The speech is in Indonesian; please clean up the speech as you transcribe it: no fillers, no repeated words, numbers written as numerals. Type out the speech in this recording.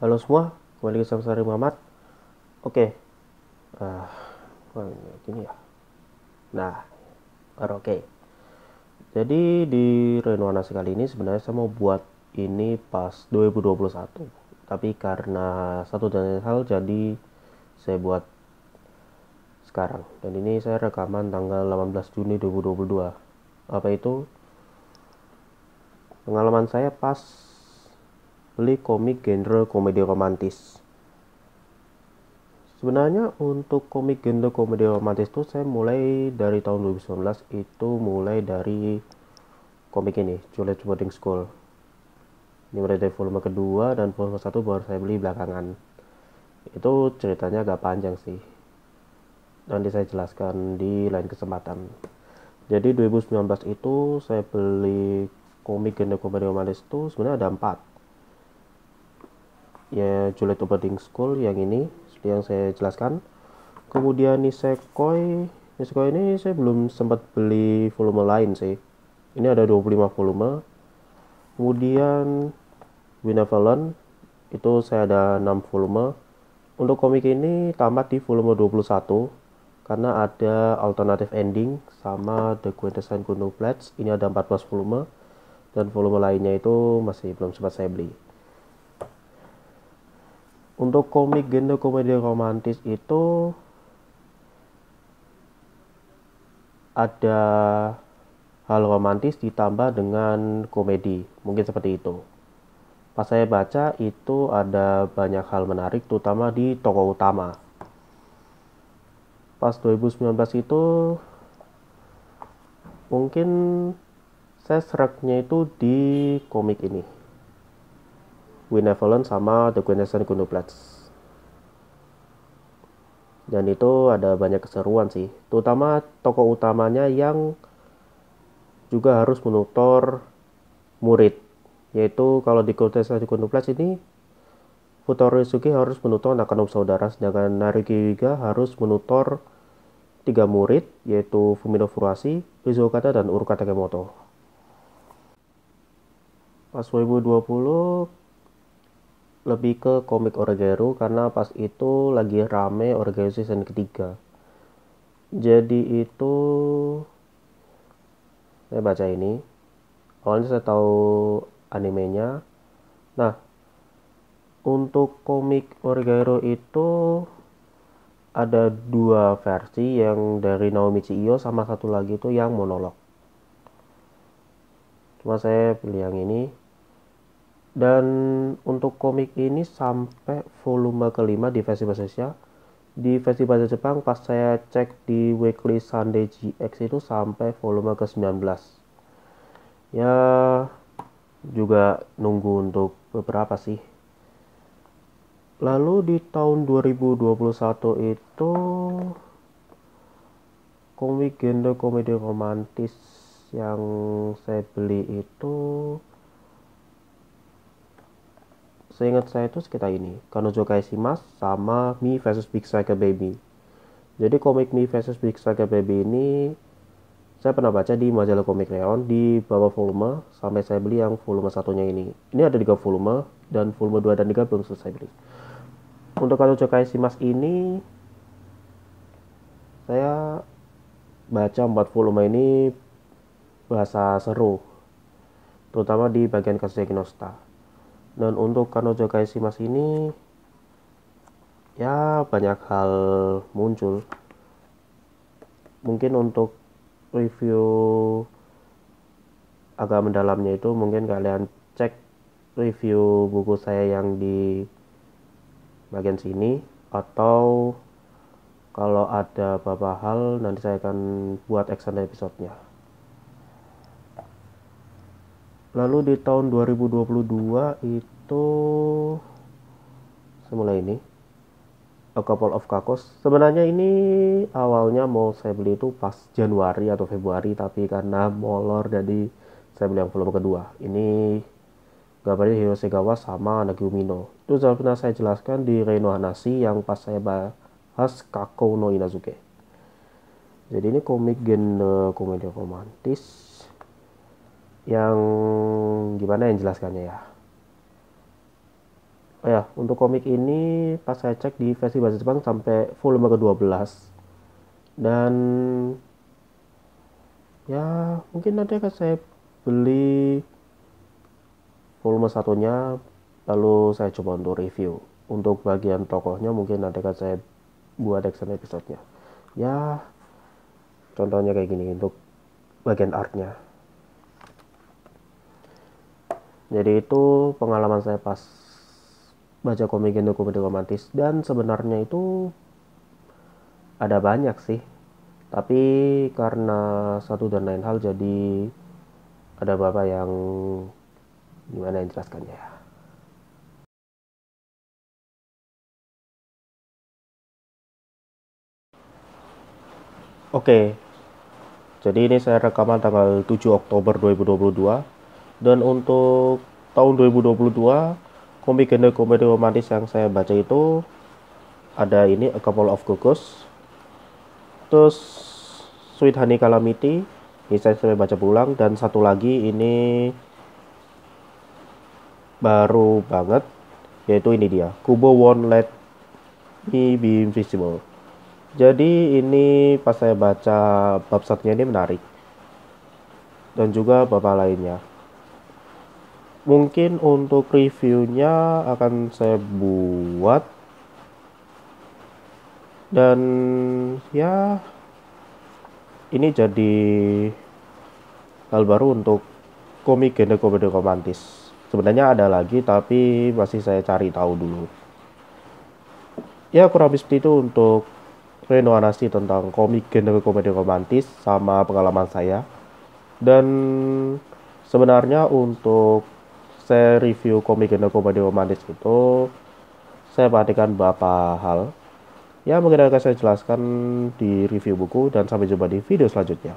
Halo semua, kembali ke Samsari Muhammad. Oke, ah, gini ya. Nah, baru oke. Jadi di Renowana kali ini sebenarnya saya mau buat ini pas 2021. Tapi karena satu dan lain hal jadi saya buat sekarang. Dan ini saya rekaman tanggal 18 Juni 2022. Apa itu? Pengalaman saya pas beli komik genre komedi romantis. Sebenarnya untuk komik genre komedi romantis itu saya mulai dari tahun 2019 itu mulai dari komik ini, Juliet Boarding School. Ini mulai dari volume kedua dan volume satu baru saya beli belakangan. Itu ceritanya agak panjang sih. Nanti saya jelaskan di lain kesempatan. Jadi 2019 itu saya beli komik genre komedi romantis itu sebenarnya ada 4. Ya Juliet Boarding School yang ini seperti yang saya jelaskan. Kemudian Nisekoi ini saya belum sempat beli volume lain sih. Ini ada 25 volume. Kemudian Benevolent itu saya ada 6 volume. Untuk komik ini tamat di volume 21 karena ada alternative ending sama The Quintessence Kuno Pledge. Ini ada 14 volume dan volume lainnya itu masih belum sempat saya beli. Untuk komik genre komedi romantis itu ada hal romantis ditambah dengan komedi, mungkin seperti itu. Pas saya baca itu ada banyak hal menarik terutama di tokoh utama. Pas 2019 itu mungkin saya seraknya itu di komik ini, Benevolent sama The Quintessence Kuno Pledge. Dan itu ada banyak keseruan sih, terutama tokoh utamanya yang juga harus menutor murid. Yaitu kalau di Quintessence Kuno Pledge ini Futaro Yusuke harus menutor Nakano Saudara, sedangkan Naruki Yuiga harus menutor 3 murid, yaitu Fumino Furuhashi, Rizuo Okada, dan Uruka Takemoto. Pas 2020 lebih ke komik Oregairu karena pas itu lagi rame Oregairu season ketiga. Jadi itu saya baca ini. Awalnya saya tahu animenya. Nah, untuk komik Oregairu itu ada 2 versi, yang dari Naomichi Iyo sama satu lagi itu yang monolog. Cuma saya pilih yang ini. Dan untuk komik ini sampai volume kelima di versi bahasa Indonesia. Di versi bahasa Jepang pas saya cek di Weekly Sunday GX itu sampai volume ke-19. Ya juga nunggu untuk beberapa sih. Lalu di tahun 2021 itu komik genre komedi romantis yang saya beli itu, seingat saya itu sekitar ini, Kanojo Kaishimasu sama Me vs Big Striker Baby. Jadi komik Me vs Big Striker Baby ini saya pernah baca di majalah Komik Leon di bawah volume sampai saya beli yang volume satunya ini. Ini ada 3 volume dan volume 2 dan 3 belum selesai beli. Untuk Kanojo Kaishimasu ini saya baca 4 volume ini bahasa seru, terutama di bagian kasus Ginosta. Dan untuk Kanojo Kaishimasu ini ya banyak hal muncul. Mungkin untuk review agak mendalamnya itu mungkin kalian cek review buku saya yang di bagian sini, atau kalau ada beberapa hal nanti saya akan buat extended episode-nya. Lalu di tahun 2022 itu saya mulai ini, A Couple of Kakos. Sebenarnya ini awalnya mau saya beli itu pas Januari atau Februari, tapi karena molor jadi saya beli yang volume kedua. Ini gambarnya Hirosegawa sama Nagumi no. Itu sudah pernah saya jelaskan di Reino Hanashi yang pas saya bahas Kako no Inazuke. Jadi ini komik genre komedi romantis yang gimana yang jelaskannya ya. Oh ya, untuk komik ini pas saya cek di versi bahasa Jepang sampai volume ke-12. Dan ya mungkin nanti akan saya beli volume satunya, lalu saya coba untuk review. Untuk bagian tokohnya mungkin nanti akan saya buat action episode-nya. Ya, contohnya kayak gini untuk bagian artnya. Jadi itu pengalaman saya pas baca komik Indo komedi romantis, dan sebenarnya itu ada banyak sih. Tapi karena satu dan lain hal jadi ada beberapa yang gimana yang jelaskannya ya. Oke, jadi ini saya rekaman tanggal 7 Oktober 2022. Dan untuk tahun 2022, komik genre komedi romantis yang saya baca itu ada ini A Couple of Cuckoos, terus Sweet Honey Calamity, ini saya sudah baca pulang, dan satu lagi ini baru banget, yaitu ini dia, Kubo Won't Let Me Be Invisible. Jadi ini pas saya baca bab satunya ini menarik, dan juga bab lainnya. Mungkin untuk reviewnya akan saya buat, dan ya ini jadi hal baru untuk komik genre komedi romantis. Sebenarnya ada lagi tapi masih saya cari tahu dulu. Ya kurang lebih seperti itu untuk renoanasi tentang komik genre komedi romantis sama pengalaman saya. Dan sebenarnya untuk saya review komik genre komedi romantis itu saya perhatikan beberapa hal. Ya mungkin akan saya jelaskan di review buku, dan sampai jumpa di video selanjutnya.